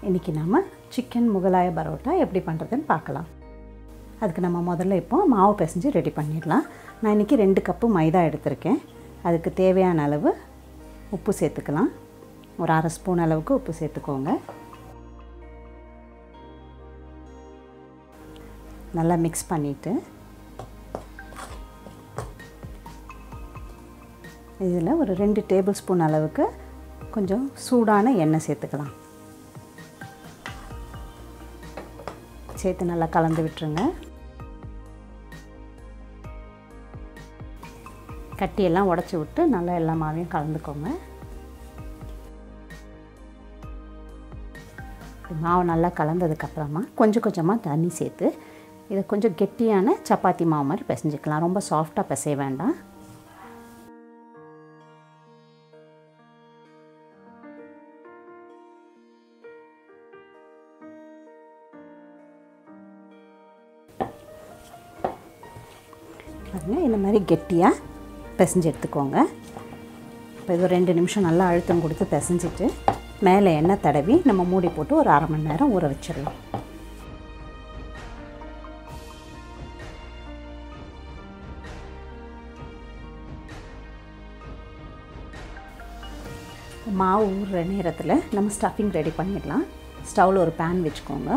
இன்றைக்கி நம்ம சிக்கன் முகலாய பரோட்டா எப்படி பண்ணுறதுன்னு பார்க்கலாம். அதுக்கு நம்ம முதல்ல இப்போ மாவு பிசைஞ்சு ரெடி பண்ணிடலாம். நான் இன்றைக்கி 2 கப்பு மைதா எடுத்திருக்கேன். அதுக்கு தேவையான அளவு உப்பு சேர்த்துக்கலாம். ஒரு 1/2 ஸ்பூன் அளவுக்கு உப்பு சேர்த்துக்கோங்க. நல்லா மிக்ஸ் பண்ணிவிட்டு இதில் ஒரு 2 டேபிள் ஸ்பூன் அளவுக்கு கொஞ்சம் சூடான எண்ணெய் சேர்த்துக்கலாம். சேர்த்து நல்லா கலந்து விட்டுருங்க. கட்டியெல்லாம் உடச்சி விட்டு நல்லா எல்லா மாவையும் கலந்துக்கோங்க. மாவு நல்லா கலந்ததுக்கப்புறமா கொஞ்சம் கொஞ்சமாக தண்ணி சேர்த்து இதை கொஞ்சம் கெட்டியான சப்பாத்தி மாவு மாதிரி பிசைஞ்சிக்கலாம். ரொம்ப சாஃப்டாக பிசைய வேண்டாம். பாருங்கள், இந்த மாதிரி கெட்டியாக பிசைஞ்சு எடுத்துக்கோங்க. இப்போ இது ஒரு 2 நிமிஷம் நல்லா அழுத்தம் கொடுத்து பிசைஞ்சிட்டு மேலே எண்ணெய் தடவி நம்ம மூடி போட்டு ஒரு 1/2 மணி நேரம் ஊற வச்சிடலாம். மாவு ஊறுற நேரத்தில் நம்ம ஸ்டஃபிங் ரெடி பண்ணிடலாம். ஸ்டவ்வில் ஒரு பேன் வச்சுக்கோங்க.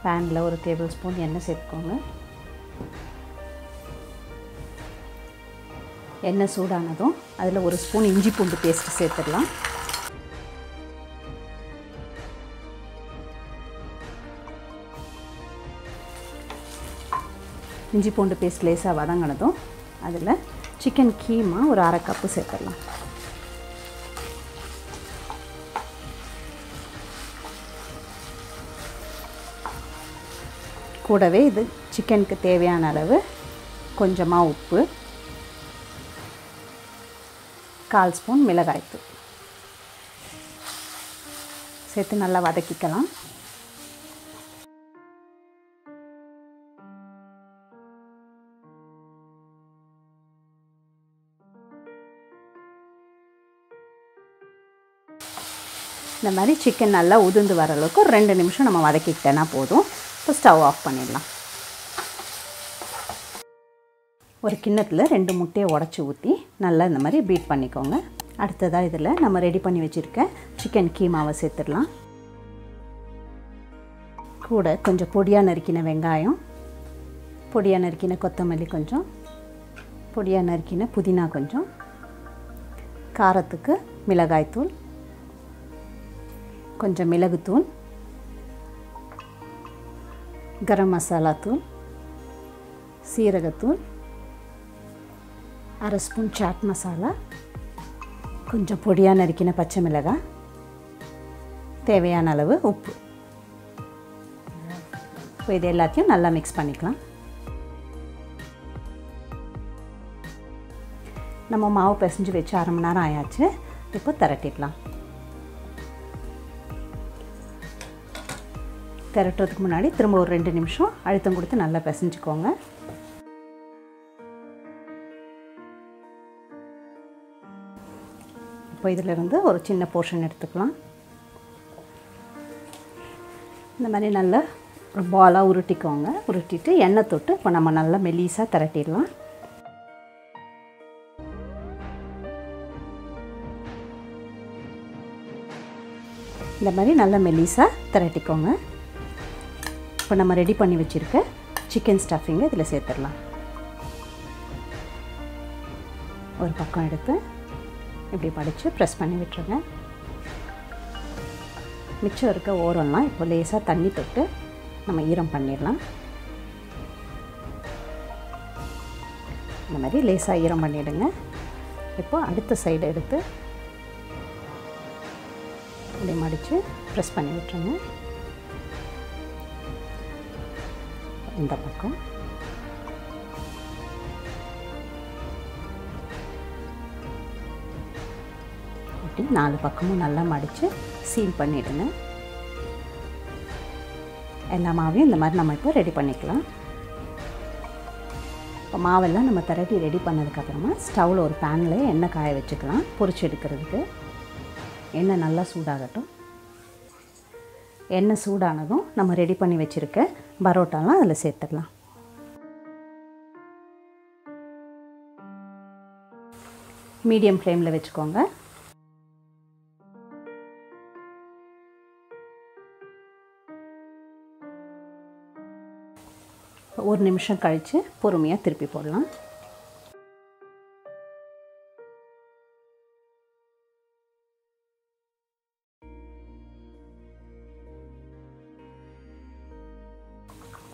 பேனில் ஒரு டேபிள் ஸ்பூன் எண்ணெய் சேர்த்துக்கோங்க. எண்ணெய் சூடானதும் அதில் ஒரு ஸ்பூன் இஞ்சி பூண்டு பேஸ்ட்டு சேர்த்துடலாம். இஞ்சி பூண்டு பேஸ்ட் லேசாக வதங்கினதும் அதில் சிக்கன் கீமா ஒரு 1/2 கப்பு சேர்த்துடலாம். கூடவே இது சிக்கனுக்கு தேவையான அளவு கொஞ்சமாக உப்பு, 1/4 ஸ்பூன் மிளகாய்த்தூள் சேர்த்து நல்லா வதக்கிக்கலாம். இந்த மாதிரி சிக்கன் நல்லா உதிர்ந்து வர அளவுக்கு ஒரு 2 நிமிஷம் நம்ம வதக்கிக்கிட்டேன்னா போதும். இப்போ ஸ்டவ் ஆஃப் பண்ணிடலாம். ஒரு கிண்ணத்தில் 2 முட்டையை உடச்சி ஊற்றி நல்லா இந்த மாதிரி பீட் பண்ணிக்கோங்க. அடுத்ததாக இதில் நம்ம ரெடி பண்ணி வச்சுருக்க சிக்கன் கீமாவை சேர்த்துடலாம். கூட கொஞ்சம் பொடியாக நறுக்கின வெங்காயம், பொடியாக நறுக்கின கொத்தமல்லி கொஞ்சம், பொடியாக நறுக்கின புதினா கொஞ்சம், காரத்துக்கு மிளகாய்த்தூள், கொஞ்சம் மிளகுத்தூள், கரம் மசாலா தூள், சீரகத்தூள், 1/2 ஸ்பூன் சாட் மசாலா, கொஞ்சம் பொடியாக நறுக்கின பச்சை மிளகாய், தேவையான அளவு உப்பு. இப்போ இது எல்லாத்தையும் நல்லா மிக்ஸ் பண்ணிக்கலாம். நம்ம மாவு பிசைஞ்சு வச்சு 1/2 மணி நேரம் ஆயாச்சு. இப்போ திரட்டிடலாம். திரட்டுறதுக்கு முன்னாடி திரும்ப ஒரு 2 நிமிஷம் அழுத்தம் கொடுத்து நல்லா பிசைஞ்சுக்கோங்க. இப்போ இதிலிருந்து ஒரு சின்ன போர்ஷன் எடுத்துக்கலாம். இந்த மாதிரி நல்லா ஒரு பாலாக உருட்டிக்கோங்க. உருட்டிட்டு எண்ணெய் தொட்டு இப்போ நம்ம நல்லா மெலிசாக திரட்டிடலாம். இந்த மாதிரி நல்லா மெலிசாக திரட்டிக்கோங்க. இப்போ நம்ம ரெடி பண்ணி வச்சுருக்க சிக்கன் ஸ்டஃபிங்கை இதில் சேர்த்துடலாம். ஒரு பக்கம் எடுத்து இப்படி படித்து ப்ரெஸ் பண்ணி விட்டுருங்க. மிச்சம் இருக்க ஓரம்லாம் இப்போ லேசாக தண்ணி தொட்டு நம்ம ஈரம் பண்ணிடலாம். இந்த மாதிரி லேசாக ஈரம் பண்ணிவிடுங்க. இப்போ அடுத்த சைடு எடுத்து இப்படி மடித்து ப்ரெஸ் பண்ணி விட்டுருங்க. இந்த பக்கம் இப்படி 4 பக்கமும் நல்லா மடித்து சீல் பண்ணிவிடுங்க. எல்லா மாவையும் இந்த மாதிரி நம்ம இப்போ ரெடி பண்ணிக்கலாம். இப்போ மாவெல்லாம் நம்ம திரட்டி ரெடி பண்ணதுக்கப்புறமா ஸ்டவ்வில் ஒரு பேனில் எண்ணெய் காய வச்சுக்கலாம் பொரிச்சு எடுக்கிறதுக்கு. எண்ணெய் நல்லா சூடாகட்டும். எண்ணெய் சூடானதும் நம்ம ரெடி பண்ணி வச்சுருக்க பரோட்டாலாம் அதில் சேர்த்துடலாம். மீடியம் ஃப்ளேமில் வச்சுக்கோங்க. ஒரு நிமிஷம் கழித்து பொறுமையாக திருப்பி போடலாம்.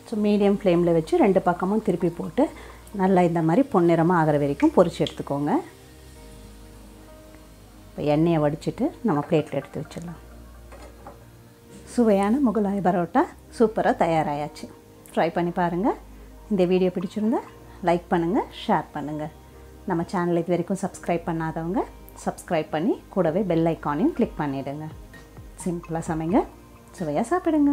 ஸோ மீடியம் ஃப்ளேமில் வச்சு 2 பக்கமும் திருப்பி போட்டு நல்லா இந்த மாதிரி பொன்னிறமாக ஆகிற வரைக்கும் பொரிச்சு எடுத்துக்கோங்க. இப்போ எண்ணெயை வடிச்சிட்டு நம்ம பிளேட்டில் எடுத்து வச்சிடலாம். சுவையான முகலாய் பரோட்டா சூப்பராக தயாராகியாச்சு. ட்ரை பண்ணி பாருங்கள். இந்த வீடியோ பிடிச்சிருந்தா லைக் பண்ணுங்கள், ஷேர் பண்ணுங்கள். நம்ம சேனலை இது வரைக்கும் சப்ஸ்கிரைப் பண்ணாதவங்க சப்ஸ்கிரைப் பண்ணி கூடவே பெல் ஐக்கானையும் கிளிக் பண்ணிவிடுங்க. சிம்பிளாக சமைங்க, சுவையாக சாப்பிடுங்க.